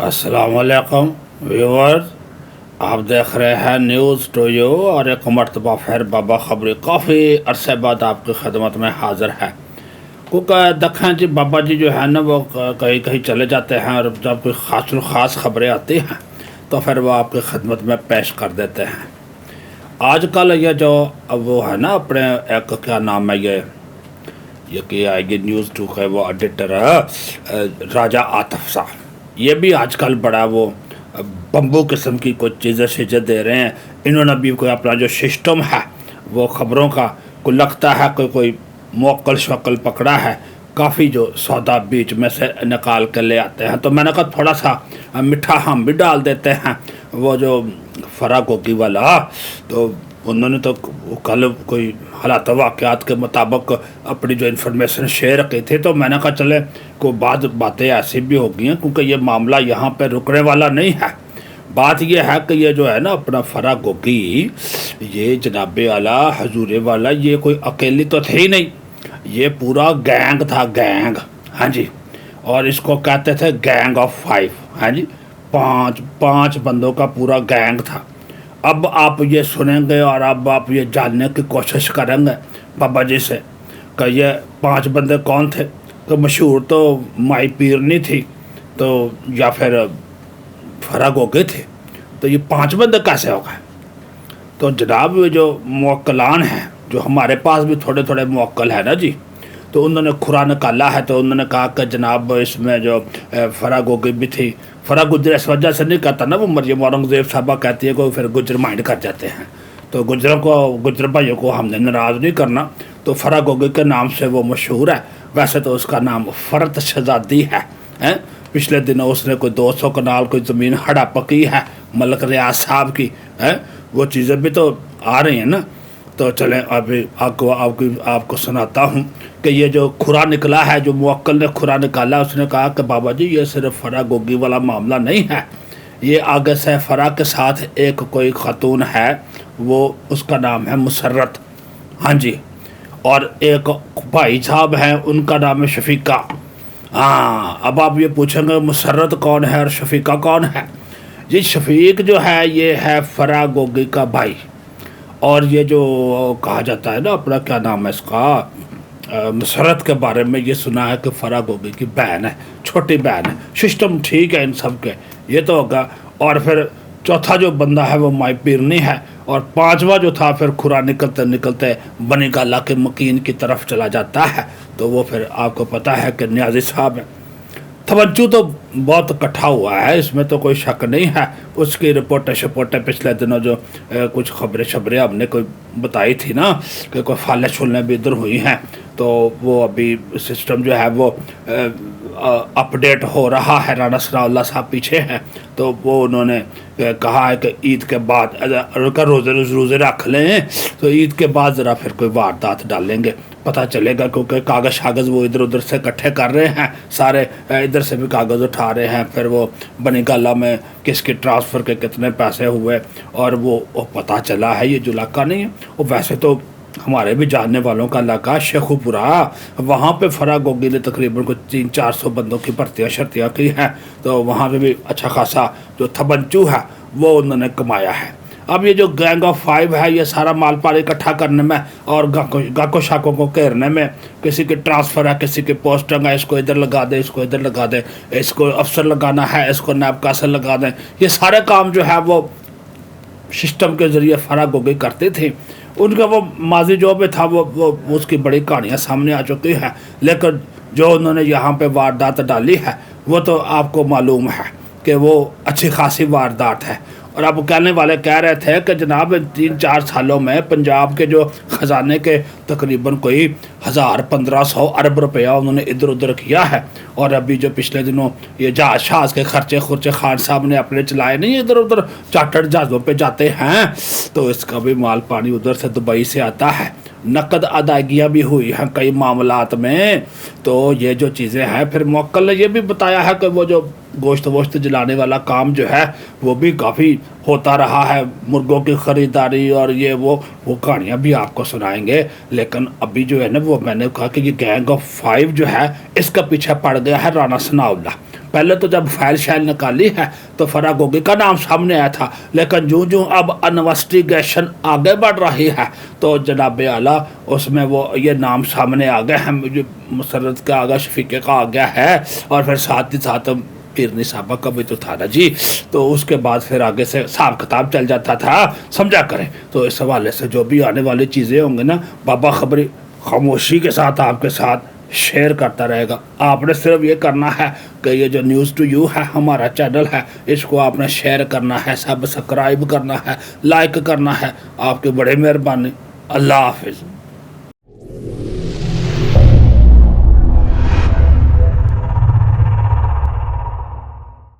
अस्सलाम वालेकुम व्यूअर्स, आप देख रहे हैं न्यूज़ टू यू और एक मरतबा फिर बाबा खबरी काफ़ी अरसे बाद आपकी खदमत में हाज़िर है। क्योंकि देखें जी, बाबा जी जो है ना वो कहीं कहीं चले जाते हैं और जब कोई ख़ास खबरें आती हैं तो फिर वो आपकी खदमत में पेश कर देते हैं। आजकल ये जो अब वो है ना अपने एक क्या नाम है ये कि आएगी न्यूज़ टू का वो एडिटर राजा आतिफ साहब, ये भी आजकल बड़ा वो बम्बू किस्म की कुछ चीज़ें दे रहे हैं। इन्होंने भी कोई अपना जो सिस्टम है वो ख़बरों का को लगता है कोई मोकल शक्ल पकड़ा है, काफ़ी जो सौदा बीच में से निकाल कर ले आते हैं। तो मैंने कहा थोड़ा सा मीठा हम भी डाल देते हैं। वो जो फरा गोगी वाला, तो उन्होंने तो कल कोई हालात वाक़यात के मुताबिक अपनी जो इन्फॉर्मेशन शेयर की थी, तो मैंने कहा चले को बातें ऐसी भी हो गई हैं क्योंकि ये मामला यहाँ पे रुकने वाला नहीं है। बात ये है कि ये जो है ना अपना फरा गोगी, ये जनाबे वाला हजूरे वाला, ये कोई अकेली तो थे ही नहीं, ये पूरा गैंग था, गैंग। हाँ जी, और इसको कहते थे गैंग ऑफ 5। हाँ जी, पाँच बंदों का पूरा गैंग था। अब आप ये सुनेंगे और अब आप ये जानने की कोशिश करेंगे बाबा जी से कि ये 5 बंदे कौन थे। तो मशहूर तो माई पीरनी थी तो या फिर फरा गोगे थे, तो ये 5 बंदे कैसे हो गए। तो जनाब ये जो मुवक्किलान हैं, जो हमारे पास भी थोड़े थोड़े मुवक्किल है ना जी, तो उन्होंने खुरा निकाला है। तो उन्होंने कहा कि जनाब इसमें जो फरा गोगी भी थी, फरा गुजर इस वजह से नहीं कहता ना, वो मरियम औरंगज़ेब साहबा कहती है को फिर गुजर माइंड कर जाते हैं, तो गुजर भाइयों को हमने नाराज़ नहीं करना। तो फरा गोगी के नाम से वो मशहूर है। वैसे तो उसका नाम फ़रत शहज़ादी है। पिछले दिनों उसने कोई 200 कनाल कोई ज़मीन हड़प की है मलक रियाज साहब की है। वो चीज़ें भी तो आ रही हैं ना। तो चलें अभी आपको सुनाता हूँ कि ये जो खुरा निकला है, जो मुवक्किल ने खुरा निकाला, उसने कहा कि बाबा जी ये सिर्फ फरा गोगी वाला मामला नहीं है, ये आगे से फरा के साथ एक कोई खातून है, वो उसका नाम है मुसर्रत। हाँ जी, और एक भाई साहब हैं, उनका नाम है शफीका। हाँ, अब आप ये पूछेंगे मुसर्रत कौन है और शफीका कौन है। जी शफीक जो है ये है फरा गोगी का भाई, और ये जो कहा जाता है ना अपना क्या नाम है इसका, मुसर्रत के बारे में ये सुना है कि फरा गोगी की बहन है, छोटी बहन है। सिस्टम ठीक है इन सब के, ये तो होगा। और फिर चौथा जो बंदा है वो माई पीरनी है, और 5वां जो था फिर खुरा निकलते निकलते बनी गाला के मकीन की तरफ चला जाता है। तो वो फिर आपको पता है कि न्याजी साहब है। तवज्जो तो बहुत इकट्ठा हुआ है, इसमें तो कोई शक नहीं है। उसकी रिपोर्टें पिछले दिनों जो कुछ खबरें हमने कोई बताई थी ना कि कोई फाले छुलने भी इधर हुई हैं, तो वो अभी सिस्टम जो है वो अपडेट हो रहा है। राना सनाउल्लाह साहब पीछे हैं, तो वो उन्होंने कहा है कि ईद के बाद अगर रोज़े रख लें तो ईद के बाद ज़रा फिर कोई वारदात डालेंगे, पता चलेगा। क्योंकि कागज़ वो इधर उधर से इकट्ठे कर रहे हैं सारे, इधर से भी कागज़ उठा रहे हैं, फिर वो बनी गाला में किसके ट्रांसफ़र के कितने पैसे हुए, और वो पता चला है ये जो इलाका नहीं है वो वैसे तो हमारे भी जानने वालों का इलाका शेखुपुरा। वहाँ पे फरा गोगी ने तकरीबन कुछ 300-400 बंदों की भर्तियाँ की हैं, तो वहाँ पे भी अच्छा खासा जो थबंचू है वो उन्होंने कमाया है। अब ये जो गैंग ऑफ 5 है, ये सारा माल पाल इकट्ठा करने में और गाको शाकों को घेरने में, किसी के ट्रांसफ़र है, किसी के पोस्टिंग है, इसको इधर लगा दे, इसको इधर लगा दे, इसको अफसर लगाना है, इसको नायब कासर लगा दें, ये सारे काम जो है वो सिस्टम के ज़रिए फरा गोगी करते थे। उनका वो माजी जो भी था वो उसकी बड़ी कहानियाँ सामने आ चुकी हैं, लेकिन जो उन्होंने यहाँ पे वारदात डाली है वो तो आपको मालूम है कि वो अच्छी खासी वारदात है। और अब कहने वाले कह रहे थे कि जनाब 3-4 सालों में पंजाब के जो ख़जाने के तकरीबन कोई 1000-1500 अरब रुपया उन्होंने इधर उधर किया है। और अभी जो पिछले दिनों ये जहाज़ के खर्चे खान साहब ने अपने चलाए नहीं, इधर उधर चार्टर्ड जहाज़ों पे जाते हैं, तो इसका भी माल पानी उधर से दुबई से आता है। नकद अदायगियाँ भी हुई हैं कई मामलात में। तो ये जो चीज़ें हैं, फिर मुवक्किल ने ये भी बताया है कि वो जो गोश्त वोश्त जलाने वाला काम जो है वो भी काफ़ी होता रहा है, मुर्गों की ख़रीदारी और ये वो कहानियाँ भी आपको सुनाएंगे। लेकिन अभी जो है ना वो मैंने कहा कि ये गैंग ऑफ 5 जो है इसका पीछे पड़ गया है राना सनाउल्लाह। پہلے تو جب فائل شائل نکالی ہے تو فرا گوگی کا نام سامنے آیا تھا، لیکن جو اب انویسٹیگیشن آگے بڑھ رہی ہے تو جناب اعلیٰ اس میں وہ یہ نام سامنے آ گیا ہے، مسرت کا آگا، شفیقے کا آ گیا ہے، اور پھر ساتھ ہی ساتھ پیرنی صاحبہ کا بھی تو تھا نا جی، تو اس کے بعد پھر آگے سے حساب کتاب چل جاتا تھا، سمجھا کریں۔ تو اس حوالے سے جو بھی آنے والی چیزیں ہوں گے نا، بابا خبری خاموشی کے ساتھ آپ کے ساتھ شیئر کرتا رہے گا۔ آپ نے صرف یہ کرنا ہے کہ یہ جو نیوز ٹو یو ہے ہمارا چینل ہے، اس کو آپ نے شیئر کرنا ہے، سبسکرائب کرنا ہے، لائک کرنا ہے۔ آپ کی بڑی مہربانی، اللہ حافظ۔